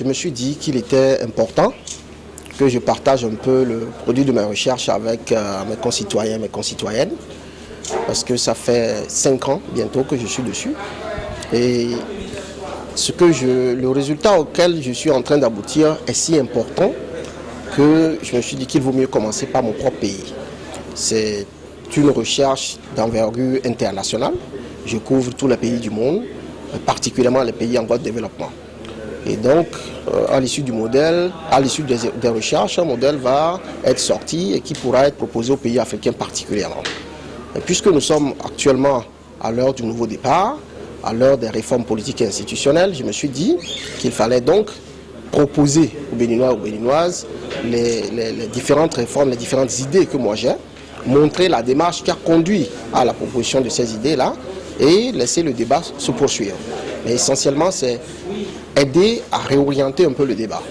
Je me suis dit qu'il était important que je partage un peu le produit de mes recherches avec mes concitoyens et mes concitoyennes, parce que ça fait 5 ans bientôt que je suis dessus. Et le résultat auquel je suis en train d'aboutir est si important que je me suis dit qu'il vaut mieux commencer par mon propre pays. C'est une recherche d'envergure internationale. Je couvre tous les pays du monde, particulièrement les pays en voie de développement. Et donc, à l'issue du modèle, à l'issue des recherches, un modèle va être sorti et qui pourra être proposé aux pays africains particulièrement. Et puisque nous sommes actuellement à l'heure du nouveau départ, à l'heure des réformes politiques et institutionnelles, je me suis dit qu'il fallait donc proposer aux Béninois et aux Béninoises les différentes réformes, les différentes idées que moi j'ai, montrer la démarche qui a conduit à la proposition de ces idées-là et laisser le débat se poursuivre. Mais essentiellement, c'est aider à réorienter un peu le débat.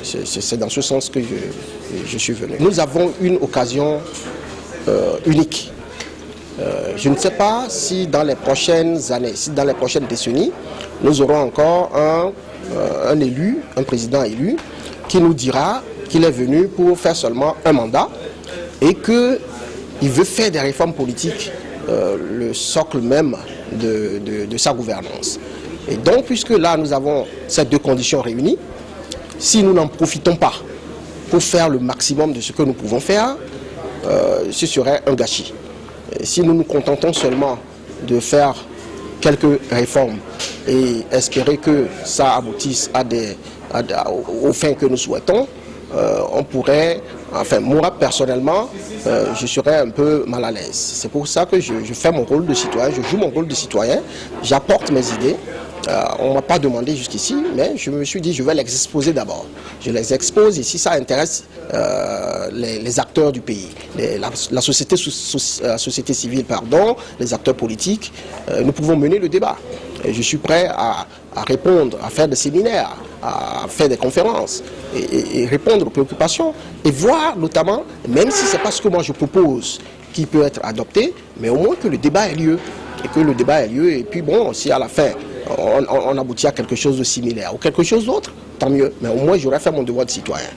C'est dans ce sens que je suis venu. Nous avons une occasion unique. Je ne sais pas si dans les prochaines années, si dans les prochaines décennies, nous aurons encore un élu, un président élu, qui nous dira qu'il est venu pour faire seulement un mandat et qu'il veut faire des réformes politiques le socle même de sa gouvernance. Et donc, puisque là, nous avons ces deux conditions réunies, si nous n'en profitons pas pour faire le maximum de ce que nous pouvons faire, ce serait un gâchis. Et si nous nous contentons seulement de faire quelques réformes et espérer que ça aboutisse aux fins que nous souhaitons, on pourrait, enfin moi personnellement, je serais un peu mal à l'aise. C'est pour ça que je fais mon rôle de citoyen, je joue mon rôle de citoyen, j'apporte mes idées. On ne m'a pas demandé jusqu'ici, mais je me suis dit je vais les exposer d'abord. Je les expose et si ça intéresse les acteurs du pays, la société civile, les acteurs politiques, nous pouvons mener le débat. Et je suis prêt à répondre, à faire des séminaires, à faire des conférences et répondre aux préoccupations et voir notamment, même si ce n'est pas ce que moi je propose qui peut être adopté, mais au moins que le débat ait lieu. Et puis bon, si à la fin on aboutit à quelque chose de similaire ou quelque chose d'autre, tant mieux. Mais au moins j'aurais fait mon devoir de citoyen.